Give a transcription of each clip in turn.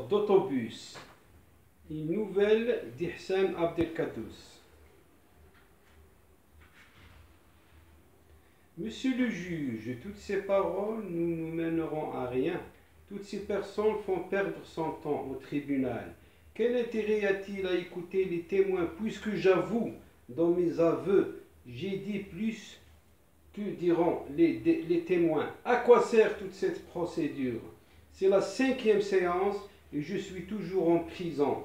d'autobus. Une nouvelle d'Ihsan Abdelkaddous. Monsieur le juge, toutes ces paroles ne nous mèneront à rien. Toutes ces personnes font perdre son temps au tribunal. Quel intérêt a-t-il à écouter les témoins, puisque j'avoue, dans mes aveux, j'ai dit plus que diront les témoins. À quoi sert toute cette procédure? C'est la 5e séance et je suis toujours en prison.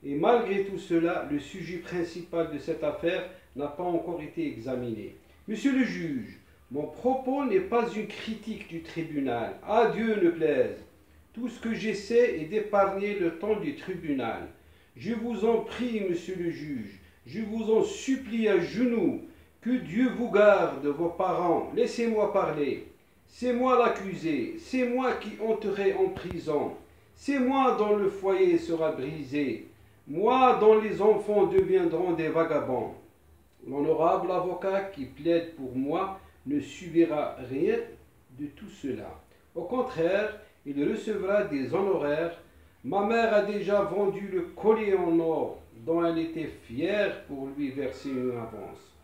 Et malgré tout cela, le sujet principal de cette affaire n'a pas encore été examiné. Monsieur le juge, mon propos n'est pas une critique du tribunal. À Dieu ne plaise. Tout ce que j'essaie est d'épargner le temps du tribunal. Je vous en prie, monsieur le juge, je vous en supplie à genoux, que Dieu vous garde, vos parents. Laissez-moi parler. C'est moi l'accusé, c'est moi qui entrerai en prison. C'est moi dont le foyer sera brisé. Moi dont les enfants deviendront des vagabonds. L'honorable avocat qui plaide pour moi ne subira rien de tout cela. Au contraire, il recevra des honoraires. Ma mère a déjà vendu le collier en or dont elle était fière pour lui verser une avance.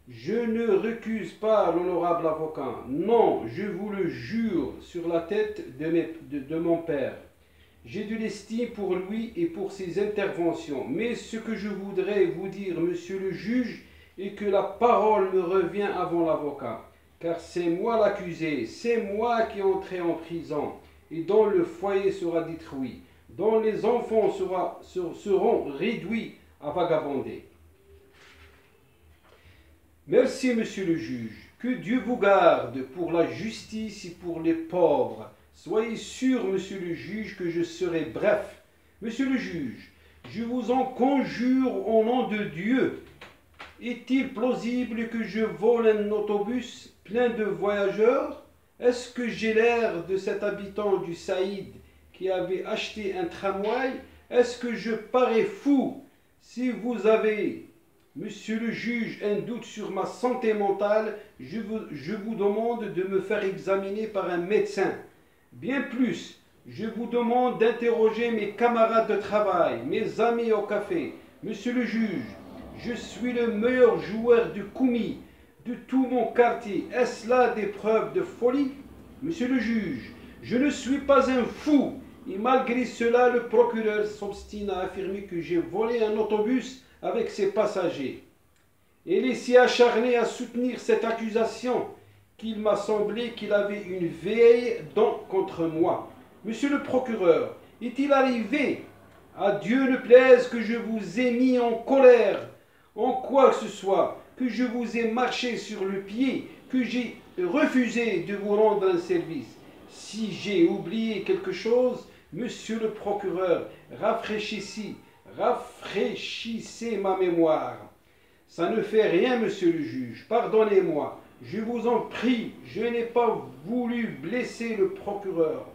Je ne recuse pas l'honorable avocat. Non, je vous le jure sur la tête de mon père. J'ai de l'estime pour lui et pour ses interventions. Mais ce que je voudrais vous dire, monsieur le juge, est que la parole me revient avant l'avocat. Car c'est moi l'accusé, c'est moi qui entrerai en prison et dont le foyer sera détruit, dont les enfants seront réduits à vagabonder. Merci, monsieur le juge. Que Dieu vous garde pour la justice et pour les pauvres. Soyez sûr, monsieur le juge, que je serai bref. Monsieur le juge, je vous en conjure au nom de Dieu. Est-il plausible que je vole un autobus plein de voyageurs? Est-ce que j'ai l'air de cet habitant du Saïd qui avait acheté un tramway? Est-ce que je parais fou? Si vous avez, monsieur le juge, un doute sur ma santé mentale, je vous demande de me faire examiner par un médecin. Bien plus, je vous demande d'interroger mes camarades de travail, mes amis au café. Monsieur le juge, je suis le meilleur joueur de koumi de tout mon quartier. Est-ce là des preuves de folie? Monsieur le juge, je ne suis pas un fou. Et malgré cela, le procureur s'obstine à affirmer que j'ai volé un autobus avec ses passagers. Il est si acharné à soutenir cette accusation qu'il m'a semblé qu'il avait une vieille dent contre moi. Monsieur le procureur, est-il arrivé, à Dieu ne plaise, que je vous ai mis en colère en quoi que ce soit, que je vous ai marché sur le pied, que j'ai refusé de vous rendre un service? Si j'ai oublié quelque chose, monsieur le procureur, rafraîchissez ma mémoire. Ça ne fait rien, monsieur le juge, pardonnez-moi. Je vous en prie, je n'ai pas voulu blesser le procureur.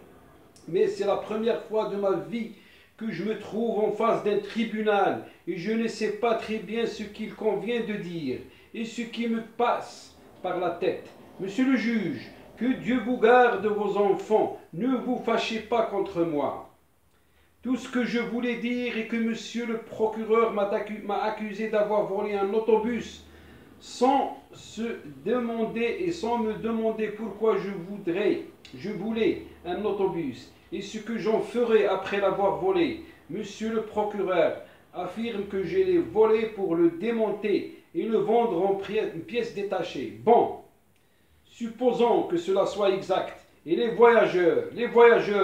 Mais c'est la première fois de ma vie que je me trouve en face d'un tribunal et je ne sais pas très bien ce qu'il convient de dire et ce qui me passe par la tête. Monsieur le juge, que Dieu vous garde vos enfants, ne vous fâchez pas contre moi. Tout ce que je voulais dire est que monsieur le procureur m'a accusé d'avoir volé un autobus sans se demander et sans me demander pourquoi je voulais un autobus et ce que j'en ferai après l'avoir volé. Monsieur le procureur affirme que je l'ai volé pour le démonter et le vendre en pièces détachées. Bon, supposons que cela soit exact. Et les voyageurs,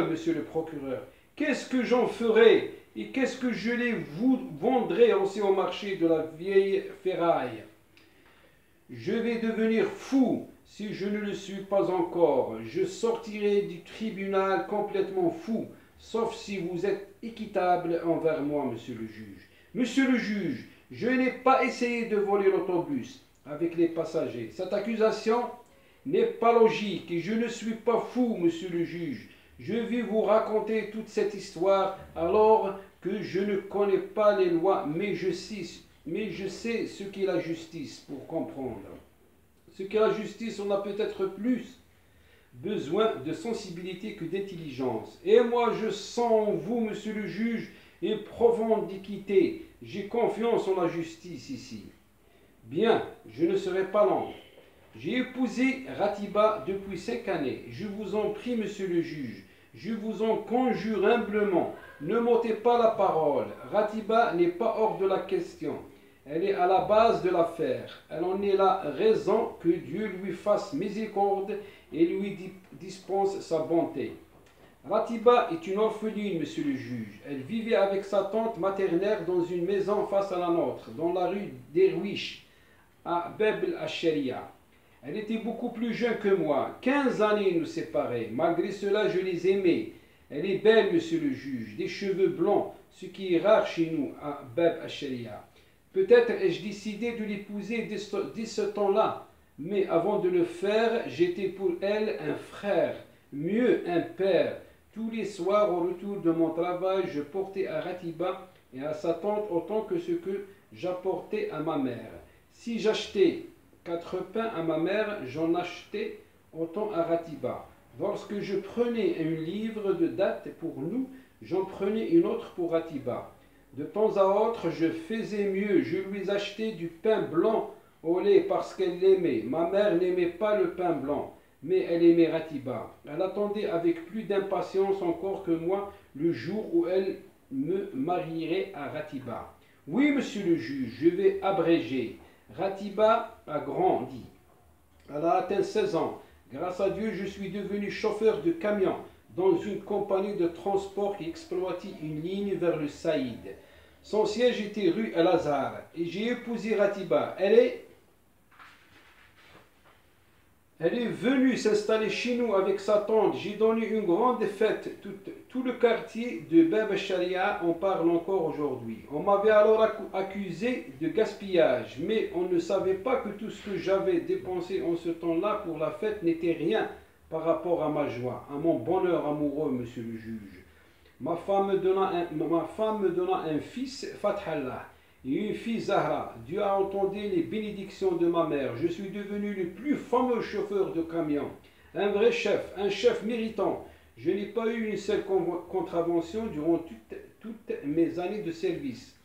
monsieur le procureur, qu'est-ce que j'en ferai et qu'est-ce que je les vendrai aussi au marché de la vieille ferraille? Je vais devenir fou si je ne le suis pas encore. Je sortirai du tribunal complètement fou, sauf si vous êtes équitable envers moi, monsieur le juge. Monsieur le juge, je n'ai pas essayé de voler l'autobus avec les passagers. Cette accusation n'est pas logique et je ne suis pas fou, monsieur le juge. Je vais vous raconter toute cette histoire alors que je ne connais pas les lois, mais je sais ce qu'est la justice pour comprendre. Ce qu'est la justice, on a peut-être plus. besoin de sensibilité que d'intelligence. Et moi, je sens en vous, monsieur le juge, une profonde équité. J'ai confiance en la justice ici. Bien, je ne serai pas lent. J'ai épousé Ratiba depuis 5 années. Je vous en prie, monsieur le juge, je vous en conjure humblement, ne m'ôtez pas la parole. Ratiba n'est pas hors de la question. Elle est à la base de l'affaire. Elle en est la raison. Que Dieu lui fasse miséricorde et lui dispense sa bonté. Ratiba est une orpheline, monsieur le juge. Elle vivait avec sa tante maternelle dans une maison face à la nôtre, dans la rue d'Erwish, à Bab el-Sharia. Elle était beaucoup plus jeune que moi. 15 années nous séparaient. Malgré cela, je les aimais. Elle est belle, monsieur le juge, des cheveux blancs, ce qui est rare chez nous à Bab el-Sharia. Peut-être ai-je décidé de l'épouser dès ce temps-là, mais avant de le faire, j'étais pour elle un frère, mieux un père. Tous les soirs, au retour de mon travail, je portais à Ratiba et à sa tante autant que ce que j'apportais à ma mère. Si j'achetais 4 pains à ma mère, j'en achetais autant à Ratiba. Lorsque je prenais un livre de date pour nous, j'en prenais une autre pour Ratiba. De temps à autre, je faisais mieux, je lui achetais du pain blanc au lait parce qu'elle l'aimait. Ma mère n'aimait pas le pain blanc, mais elle aimait Ratiba. Elle attendait avec plus d'impatience encore que moi le jour où elle me marierait à Ratiba. Oui, monsieur le juge, je vais abréger. Ratiba a grandi. Elle a atteint 16 ans. Grâce à Dieu, je suis devenu chauffeur de camion dans une compagnie de transport qui exploitait une ligne vers le Saïd. Son siège était rue Al-Azhar et j'ai épousé Ratiba. Elle est venue s'installer chez nous avec sa tante. J'ai donné une grande fête. Tout le quartier de Bab el-Sharia en parle encore aujourd'hui. On m'avait alors accusé de gaspillage, mais on ne savait pas que tout ce que j'avais dépensé en ce temps-là pour la fête n'était rien par rapport à ma joie, à mon bonheur amoureux, monsieur le juge. Ma femme me donna un fils, Fathallah, et une fille, Zahra. Dieu a entendu les bénédictions de ma mère. Je suis devenu le plus fameux chauffeur de camion, un vrai chef, un chef méritant. Je n'ai pas eu une seule contravention durant toutes mes années de service,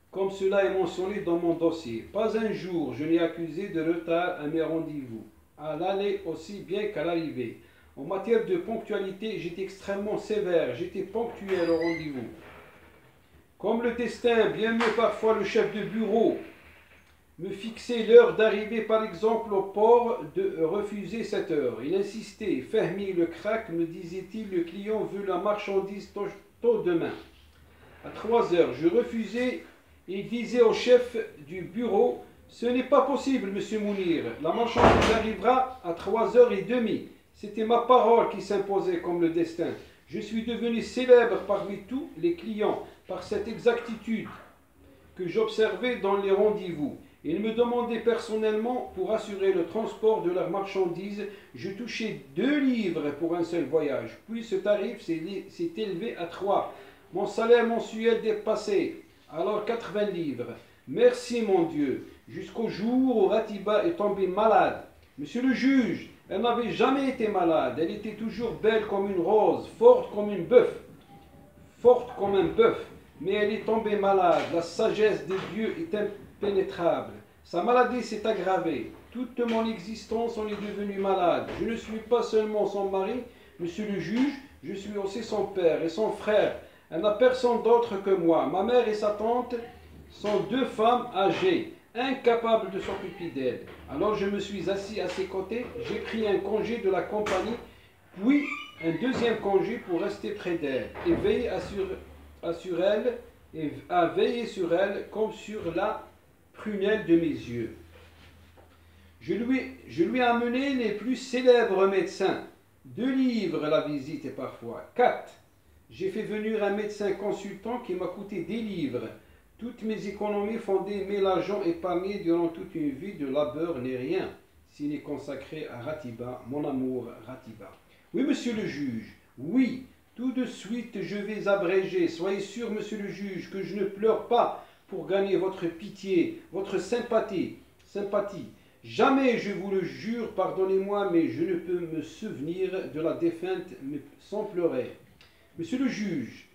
comme cela est mentionné dans mon dossier. Pas un jour je n'ai accusé de retard à mes rendez-vous, à l'aller aussi bien qu'à l'arrivée. En matière de ponctualité, j'étais extrêmement sévère, j'étais ponctuel au rendez-vous. Comme le destin, bien mieux parfois le chef de bureau, me fixait l'heure d'arrivée par exemple au port, de refuser cette heure. Il insistait, Fahmi le crack, me disait-il, le client veut la marchandise tôt demain. À 3 heures, je refusais et disais au chef du bureau, ce n'est pas possible, monsieur Mounir, la marchandise arrivera à 3h30. C'était ma parole qui s'imposait comme le destin. Je suis devenu célèbre parmi tous les clients par cette exactitude que j'observais dans les rendez-vous. Ils me demandaient personnellement pour assurer le transport de leurs marchandises. Je touchais 2 livres pour un seul voyage. Puis ce tarif s'est élevé à 3. Mon salaire mensuel dépassait alors 80 livres. Merci mon Dieu, jusqu'au jour où Ratiba est tombée malade. Monsieur le juge, elle n'avait jamais été malade. Elle était toujours belle comme une rose, forte comme un bœuf. Mais elle est tombée malade. La sagesse de Dieu est impénétrable. Sa maladie s'est aggravée. Toute mon existence en est devenue malade. Je ne suis pas seulement son mari, monsieur le juge, je suis aussi son père et son frère. Elle n'a personne d'autre que moi. Ma mère et sa tante sont 2 femmes âgées, incapables de s'occuper d'elle. Alors je me suis assis à ses côtés, j'ai pris un congé de la compagnie, puis un deuxième congé pour rester près d'elle et veiller à veiller sur elle comme sur la prunelle de mes yeux. Je lui ai amené les plus célèbres médecins. 2 livres la visite et parfois 4. J'ai fait venir un médecin consultant qui m'a coûté des livres. Toutes mes économies fondées, mais l'argent épargné durant toute une vie de labeur n'est rien s'il est consacré à Ratiba, mon amour Ratiba. Oui, monsieur le juge, oui, tout de suite je vais abréger. Soyez sûr, monsieur le juge, que je ne pleure pas pour gagner votre pitié, votre sympathie. Jamais, je vous le jure, pardonnez-moi, mais je ne peux me souvenir de la défunte sans pleurer. Monsieur le juge,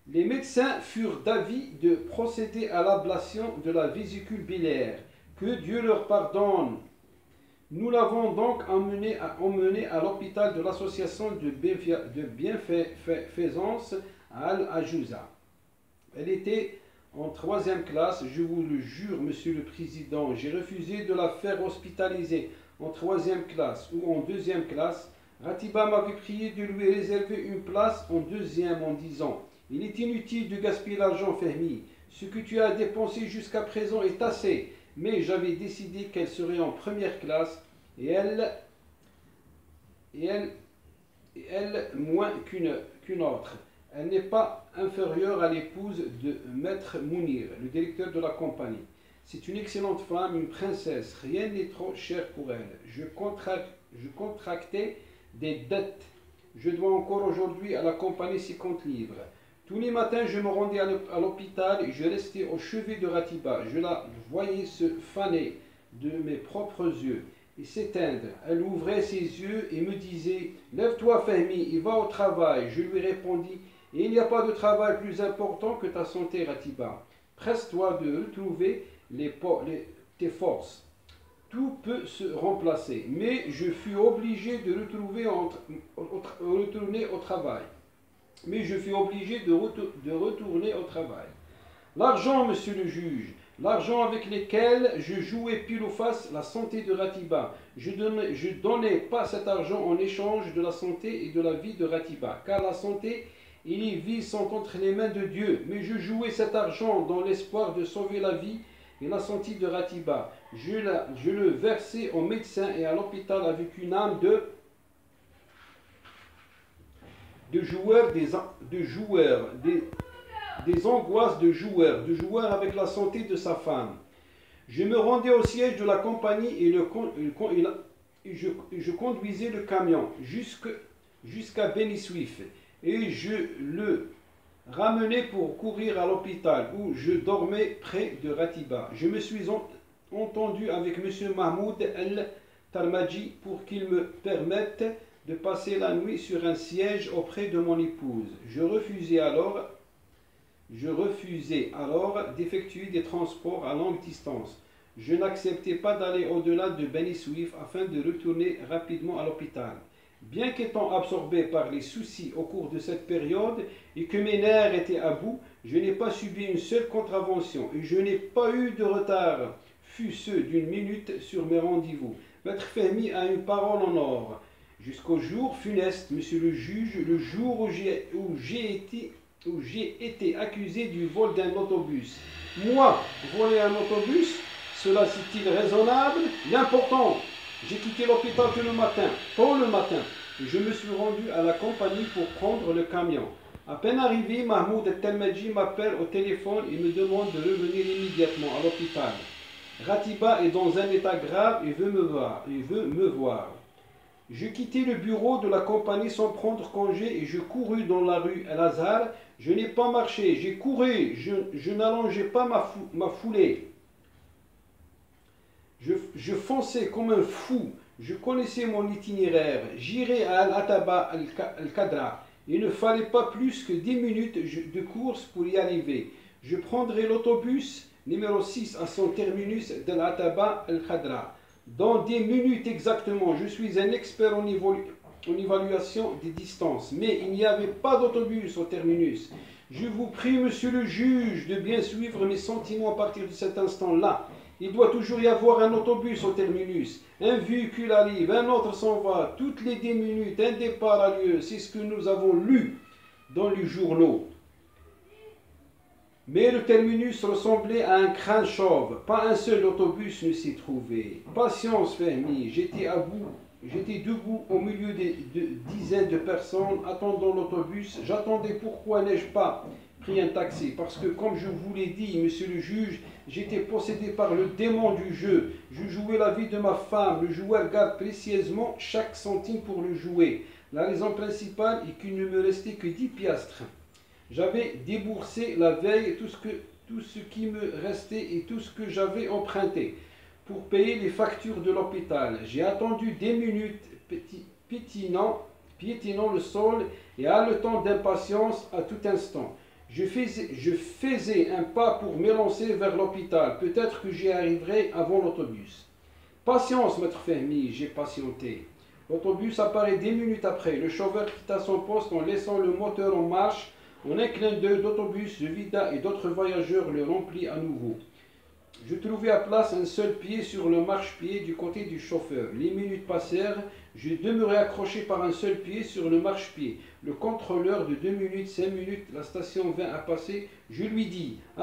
les médecins furent d'avis de procéder à l'ablation de la vésicule biliaire. Que Dieu leur pardonne. Nous l'avons donc emmenée à l'hôpital de l'association de bienfaisance à Al-Ajouza. Elle était en 3e classe, je vous le jure, monsieur le président. J'ai refusé de la faire hospitaliser en 3e classe ou en 2e classe. Ratiba m'avait prié de lui réserver une place en 2e en disant: il est inutile de gaspiller l'argent, Fahmi. Ce que tu as dépensé jusqu'à présent est assez. Mais j'avais décidé qu'elle serait en 1re classe et elle moins qu'une autre. Elle n'est pas inférieure à l'épouse de Maître Mounir, le directeur de la compagnie. C'est une excellente femme, une princesse. Rien n'est trop cher pour elle. Je contractais des dettes. Je dois encore aujourd'hui à la compagnie 50 livres. Tous les matins, je me rendais à l'hôpital et je restais au chevet de Ratiba. Je la voyais se faner de mes propres yeux et s'éteindre. Elle ouvrait ses yeux et me disait: lève-toi, Fahmi, et va au travail. Je lui répondis: il n'y a pas de travail plus important que ta santé, Ratiba. Presse-toi de retrouver tes forces. Tout peut se remplacer, mais je fus obligé de retourner au travail. Retourner au travail. L'argent, monsieur le juge, l'argent avec lequel je jouais pile ou face la santé de Ratiba. Je donnais pas cet argent en échange de la santé et de la vie de Ratiba, car la santé et les vies sont entre les mains de Dieu. Mais je jouais cet argent dans l'espoir de sauver la vie et la santé de Ratiba. Je le versais aux médecins et à l'hôpital avec une âme des angoisses de joueur avec la santé de sa femme. Je me rendais au siège de la compagnie et je conduisais le camion jusqu'à Beni Suif et je le ramenais pour courir à l'hôpital où je dormais près de Ratiba. Je me suis entendu avec M. Mahmoud El-Tarmaji pour qu'il me permette de passer la nuit sur un siège auprès de mon épouse. Je refusais alors d'effectuer des transports à longue distance. Je n'acceptais pas d'aller au-delà de Beni Suif afin de retourner rapidement à l'hôpital. Bien qu'étant absorbé par les soucis au cours de cette période et que mes nerfs étaient à bout, je n'ai pas subi une seule contravention et je n'ai pas eu de retard, fût-ce d'une minute sur mes rendez-vous. Maître Fahmi a une parole en or. Jusqu'au jour funeste, monsieur le juge, le jour où j'ai été accusé du vol d'un autobus. Moi, voler un autobus, cela c'est-il raisonnable? L'important, j'ai quitté l'hôpital tôt le matin, et je me suis rendu à la compagnie pour prendre le camion. À peine arrivé, Mahmoud El-Telmadji m'appelle au téléphone et me demande de revenir immédiatement à l'hôpital. Ratiba est dans un état grave et veut me voir. Je quittai le bureau de la compagnie sans prendre congé et je courus dans la rue El-Azhar. Je n'ai pas marché, j'ai couru, je n'allongeais pas ma foulée. Je fonçais comme un fou, je connaissais mon itinéraire. J'irai à Al-Ataba Al-Qadra. Il ne fallait pas plus que 10 minutes de course pour y arriver. Je prendrai l'autobus numéro 6 à son terminus d'Al-Ataba Al-Qadra. Dans 10 minutes exactement, je suis un expert en évaluation des distances, mais il n'y avait pas d'autobus au terminus. Je vous prie, monsieur le juge, de bien suivre mes sentiments à partir de cet instant-là. Il doit toujours y avoir un autobus au terminus. Un véhicule arrive, un autre s'en va. Toutes les 10 minutes, un départ a lieu. C'est ce que nous avons lu dans les journaux. Mais le terminus ressemblait à un crâne chauve. Pas un seul autobus ne s'y trouvait. Patience, Fahmi. J'étais debout au milieu de dizaines de personnes attendant l'autobus. J'attendais. Pourquoi n'ai-je pas pris un taxi? Parce que, comme je vous l'ai dit, monsieur le juge, j'étais possédé par le démon du jeu. Je jouais la vie de ma femme. Le joueur garde précieusement chaque centime pour le jouer. La raison principale est qu'il ne me restait que 10 piastres. J'avais déboursé la veille tout ce qui me restait et tout ce que j'avais emprunté. pour payer les factures de l'hôpital. J'ai attendu des minutes piétinant le sol et haletant d'impatience à tout instant. Je faisais un pas pour m'élancer vers l'hôpital. Peut-être que j'y arriverai avant l'autobus. Patience, maître Fehmi, j'ai patienté. L'autobus apparaît 10 minutes après. Le chauffeur quitta son poste en laissant le moteur en marche. En un clin d'œil d'autobus se vida et d'autres voyageurs le remplit à nouveau. Je trouvais à place un seul pied sur le marchepied du côté du chauffeur. Les minutes passèrent, je demeurai accroché par un seul pied sur le marchepied. Le contrôleur de 2 minutes, 5 minutes, la station vint à passer. Je lui dis «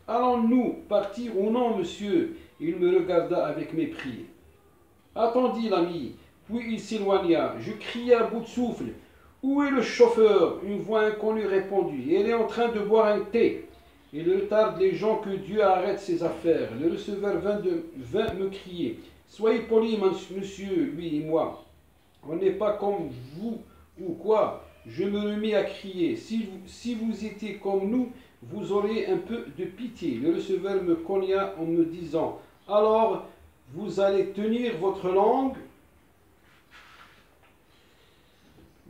Allons-nous partir ou non, monsieur ?» Il me regarda avec mépris. « Attendez, l'ami. » Puis il s'éloigna. Je criai à bout de souffle. « Où est le chauffeur ?» Une voix inconnue répondit. « Il est en train de boire un thé. » Il retarde les gens, que Dieu arrête ses affaires. Le receveur vint me crier. Soyez poli, monsieur, lui et moi. On n'est pas comme vous ou quoi. Je me remis à crier. Si vous étiez comme nous, vous auriez un peu de pitié. Le receveur me cogna en me disant alors, vous allez tenir votre langue.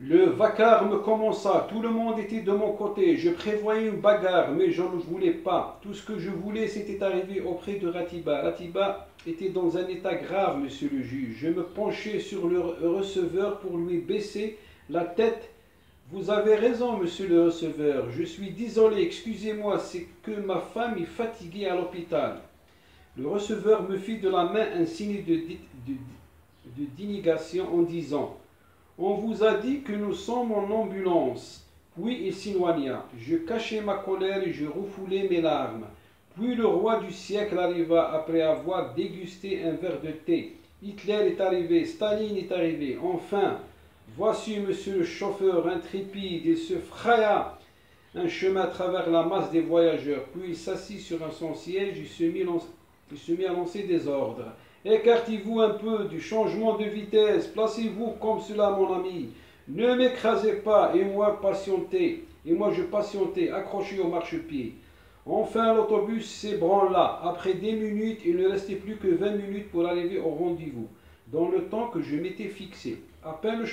Le vacarme commença, tout le monde était de mon côté, je prévoyais une bagarre, mais je ne voulais pas. Tout ce que je voulais, c'était arriver auprès de Ratiba. Ratiba était dans un état grave, monsieur le juge. Je me penchai sur le receveur pour lui baisser la tête. Vous avez raison, monsieur le receveur, je suis désolé, excusez-moi, c'est que ma femme est fatiguée à l'hôpital. Le receveur me fit de la main un signe de dénégation en disant on vous a dit que nous sommes en ambulance. Puis il s'éloigna. Je cachai ma colère et je refoulai mes larmes. Puis le roi du siècle arriva après avoir dégusté un verre de thé. Hitler est arrivé, Staline est arrivé. Enfin, voici monsieur le chauffeur intrépide. Il se fraya un chemin à travers la masse des voyageurs. Puis il s'assit sur son siège et se mit à lancer des ordres. Écartez-vous un peu du changement de vitesse, placez-vous comme cela, mon ami. Ne m'écrasez pas, et moi je patientais, accroché au marchepied. Enfin, l'autobus s'ébranla. Après 10 minutes, il ne restait plus que 20 minutes pour arriver au rendez-vous, dans le temps que je m'étais fixé. À peine le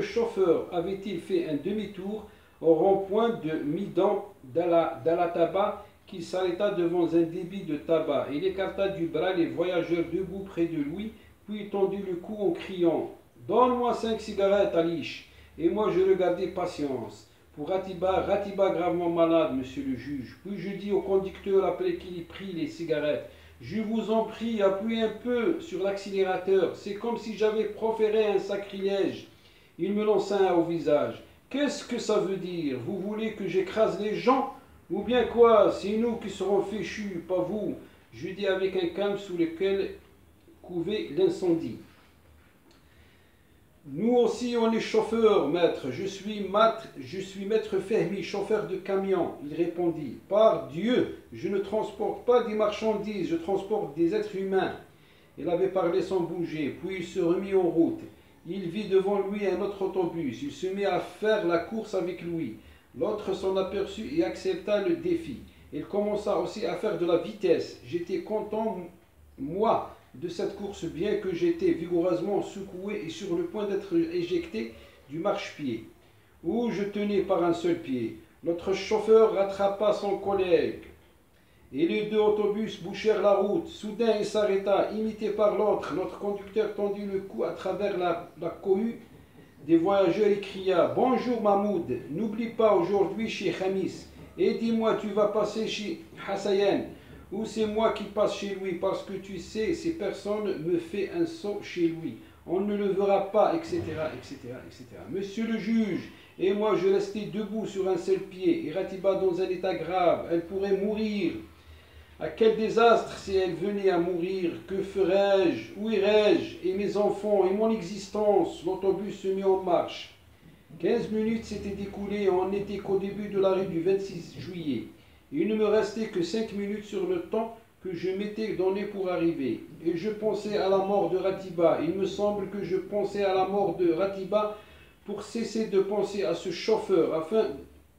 chauffeur avait-il fait un demi-tour au rond-point de Midan d'Alataba, qu'il s'arrêta devant un débit de tabac. Il écarta du bras les voyageurs debout près de lui, puis tendit le cou en criant « Donne-moi 5 cigarettes, Alish !» Et moi je regardais patience. Pour Ratiba gravement malade, monsieur le juge. Puis je dis au conducteur après qu'il ait pris les cigarettes « Je vous en prie, appuyez un peu sur l'accélérateur. C'est comme si j'avais proféré un sacrilège. » Il me lança au visage. « Qu'est-ce que ça veut dire? Vous voulez que j'écrase les gens? Ou bien quoi? C'est nous qui serons fichus, pas vous. » Je dis avec un calme sous lequel couvait l'incendie. « Nous aussi on est chauffeurs, maître. Je suis maître Fehmi, chauffeur de camion. » Il répondit. « Par Dieu, je ne transporte pas des marchandises, je transporte des êtres humains. » Il avait parlé sans bouger, puis il se remit en route. Il vit devant lui un autre autobus. Il se mit à faire la course avec lui. L'autre s'en aperçut et accepta le défi. Il commença aussi à faire de la vitesse. J'étais content, moi, de cette course, bien que j'étais vigoureusement secoué et sur le point d'être éjecté du marchepied, où je tenais par un seul pied. Notre chauffeur rattrapa son collègue, et les deux autobus bouchèrent la route. Soudain, il s'arrêta, imité par l'autre. Notre conducteur tendit le cou à travers la cohue des voyageurs et cria « Bonjour Mahmoud, n'oublie pas aujourd'hui chez Khamis, et dis-moi, tu vas passer chez Hassayan, ou c'est moi qui passe chez lui, parce que tu sais, ces personnes me font un saut chez lui. On ne le verra pas, etc., etc., etc. » Monsieur le juge, et moi je restais debout sur un seul pied, et Ratiba dans un état grave, elle pourrait mourir. À quel désastre si elle venait à mourir? Que ferais-je? Où irais-je? Et mes enfants, et mon existence? L'autobus se mit en marche. 15 minutes s'étaient écoulées et on n'était qu'au début de l'arrêt du 26 juillet. Il ne me restait que 5 minutes sur le temps que je m'étais donné pour arriver. Et je pensais à la mort de Ratiba. Il me semble que je pensais à la mort de Ratiba pour cesser de penser à ce chauffeur,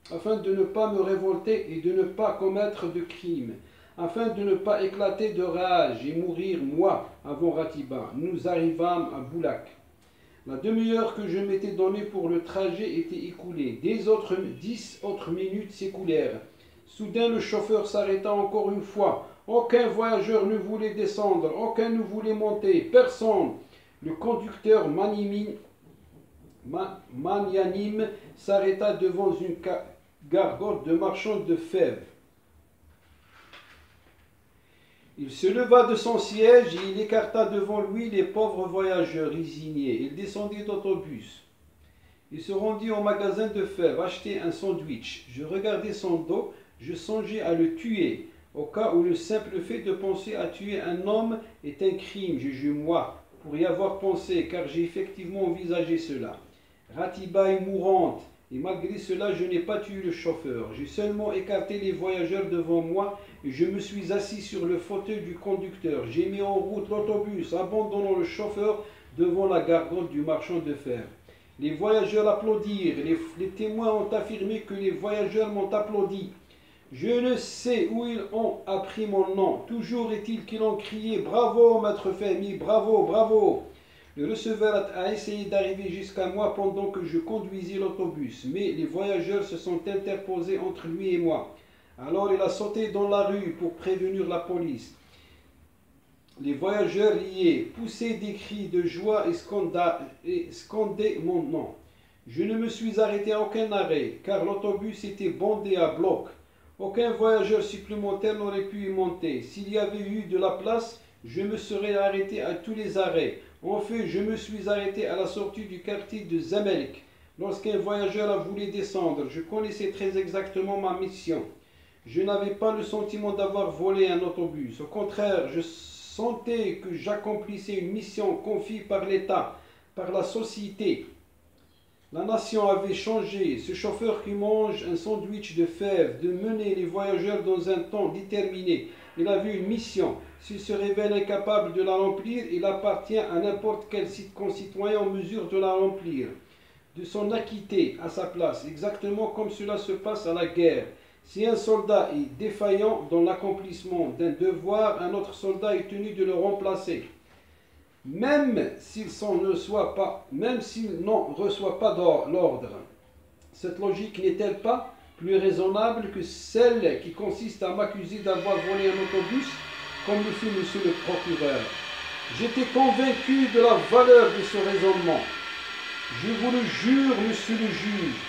afin de ne pas me révolter et de ne pas commettre de crime. afin de ne pas éclater de rage et mourir moi avant Ratiba. Nous arrivâmes à Boulak. La demi-heure que je m'étais donnée pour le trajet était écoulée. 10 autres minutes s'écoulèrent. Soudain, le chauffeur s'arrêta encore une fois. Aucun voyageur ne voulait descendre, aucun ne voulait monter, personne. Le conducteur magnanime s'arrêta devant une gargote de marchand de fèves. Il se leva de son siège et il écarta devant lui les pauvres voyageurs résignés. Il descendit d'autobus. Il se rendit au magasin de fèves, acheter un sandwich. Je regardais son dos, je songeais à le tuer, au cas où le simple fait de penser à tuer un homme est un crime. Je juge moi pour y avoir pensé, car j'ai effectivement envisagé cela. Ratiba est mourante, et malgré cela, je n'ai pas tué le chauffeur. J'ai seulement écarté les voyageurs devant moi et je me suis assis sur le fauteuil du conducteur. J'ai mis en route l'autobus, abandonnant le chauffeur devant la gargote du marchand de fer. Les voyageurs applaudirent. Les témoins ont affirmé que les voyageurs m'ont applaudi. Je ne sais où ils ont appris mon nom. Toujours est-il qu'ils ont crié « Bravo, maître Fehmi, bravo, bravo !» Le receveur a essayé d'arriver jusqu'à moi pendant que je conduisais l'autobus, mais les voyageurs se sont interposés entre lui et moi. Alors il a sauté dans la rue pour prévenir la police. Les voyageurs riaient, poussaient des cris de joie et scandaient mon nom. Je ne me suis arrêté à aucun arrêt, car l'autobus était bondé à bloc. Aucun voyageur supplémentaire n'aurait pu y monter. S'il y avait eu de la place, je me serais arrêté à tous les arrêts. En fait, je me suis arrêté à la sortie du quartier de Zamalek. Lorsqu'un voyageur a voulu descendre, je connaissais très exactement ma mission. Je n'avais pas le sentiment d'avoir volé un autobus. Au contraire, je sentais que j'accomplissais une mission confiée par l'État, par la société. La nation avait changé. Ce chauffeur qui mange un sandwich de fèves, de mener les voyageurs dans un temps déterminé. Il avait une mission. S'il se révèle incapable de la remplir, il appartient à n'importe quel concitoyen en mesure de la remplir, de s'en acquitter à sa place, exactement comme cela se passe à la guerre. Si un soldat est défaillant dans l'accomplissement d'un devoir, un autre soldat est tenu de le remplacer. Même s'il n'en reçoit pas l'ordre. Cette logique n'est-elle pas plus raisonnable que celle qui consiste à m'accuser d'avoir volé un autobus, comme le fit monsieur le procureur? J'étais convaincu de la valeur de ce raisonnement. Je vous le jure, monsieur le juge,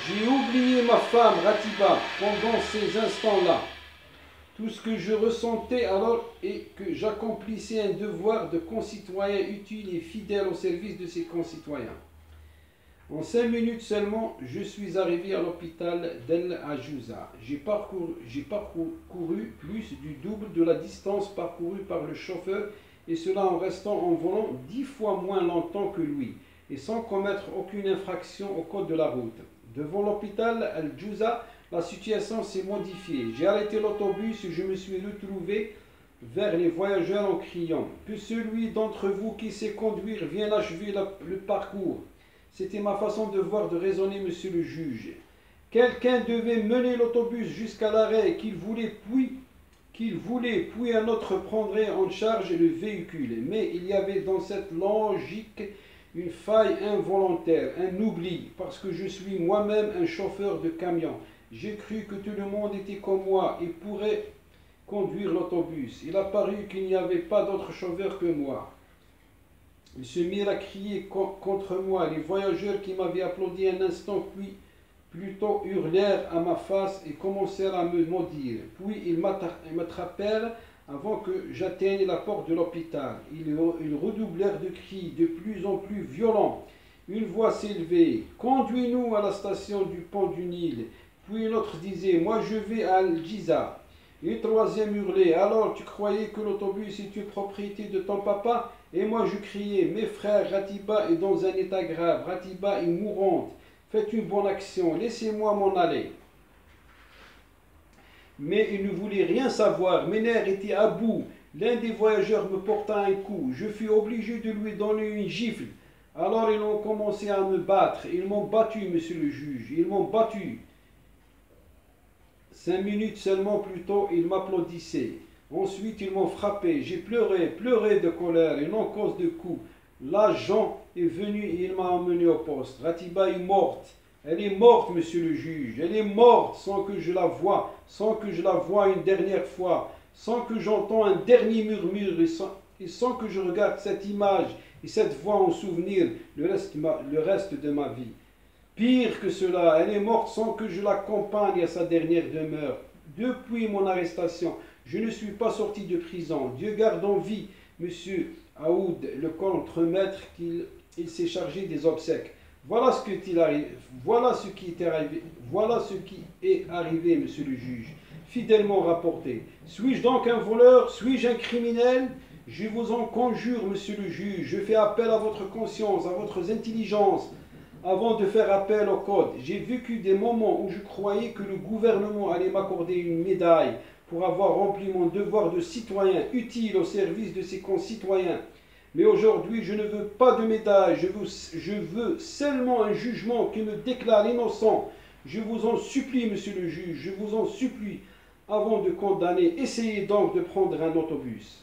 j'ai oublié ma femme Ratiba pendant ces instants-là. Tout ce que je ressentais alors est que j'accomplissais un devoir de concitoyen utile et fidèle au service de ses concitoyens. En 5 minutes seulement, je suis arrivé à l'hôpital d'El Ajouza. J'ai parcouru plus du double de la distance parcourue par le chauffeur, et cela en restant en volant 10 fois moins longtemps que lui, et sans commettre aucune infraction au code de la route. Devant l'hôpital Al-Jouza, la situation s'est modifiée. J'ai arrêté l'autobus et je me suis retrouvé vers les voyageurs en criant « Que celui d'entre vous qui sait conduire vienne achever le parcours ». C'était ma façon de voir, de raisonner, monsieur le juge. Quelqu'un devait mener l'autobus jusqu'à l'arrêt qu'il voulait, puis un autre prendrait en charge le véhicule. Mais il y avait dans cette logique une faille involontaire, un oubli, parce que je suis moi-même un chauffeur de camion. J'ai cru que tout le monde était comme moi et pourrait conduire l'autobus. Il a paru qu'il n'y avait pas d'autre chauffeur que moi. Ils se mirent à crier contre moi. Les voyageurs qui m'avaient applaudi un instant, puis plutôt hurlèrent à ma face et commencèrent à me maudire. Puis ils m'attrapèrent avant que j'atteigne la porte de l'hôpital. Ils redoublèrent de cris de plus en plus violents. Une voix s'élevait « Conduis-nous à la station du pont du Nil ». Puis une autre disait « Moi je vais à Al-Jiza ». Une troisième hurlait « Alors tu croyais que l'autobus est une propriété de ton papa ?» Et moi je criais « Mes frères, Ratiba est dans un état grave, Ratiba est mourante. Faites une bonne action, laissez-moi m'en aller. » Mais il ne voulait rien savoir, mes nerfs étaient à bout. L'un des voyageurs me porta un coup, je fus obligé de lui donner une gifle. Alors ils ont commencé à me battre, ils m'ont battu, monsieur le juge, ils m'ont battu. 5 minutes seulement plus tôt, ils m'applaudissaient. Ensuite, ils m'ont frappé. J'ai pleuré, pleuré de colère et non cause de coups. L'agent est venu et il m'a emmené au poste. Ratiba est morte. Elle est morte, monsieur le juge. Elle est morte sans que je la voie, sans que je la voie une dernière fois, sans que j'entende un dernier murmure et sans que je regarde cette image et cette voix en souvenir le reste de ma vie. Pire que cela, elle est morte sans que je l'accompagne à sa dernière demeure. Depuis mon arrestation, je ne suis pas sorti de prison. Dieu garde en vie, monsieur Aoud, le contremaître, qu'il s'est chargé des obsèques. Voilà ce qui est arrivé, monsieur le juge, fidèlement rapporté. Suis-je donc un voleur? Suis-je un criminel? Je vous en conjure, monsieur le juge, je fais appel à votre conscience, à votre intelligence, avant de faire appel au code. J'ai vécu des moments où je croyais que le gouvernement allait m'accorder une médaille pour avoir rempli mon devoir de citoyen utile au service de ses concitoyens. Mais aujourd'hui, je ne veux pas de médaille, je veux seulement un jugement qui me déclare innocent. Je vous en supplie, monsieur le juge, je vous en supplie, avant de condamner, essayez donc de prendre un autobus.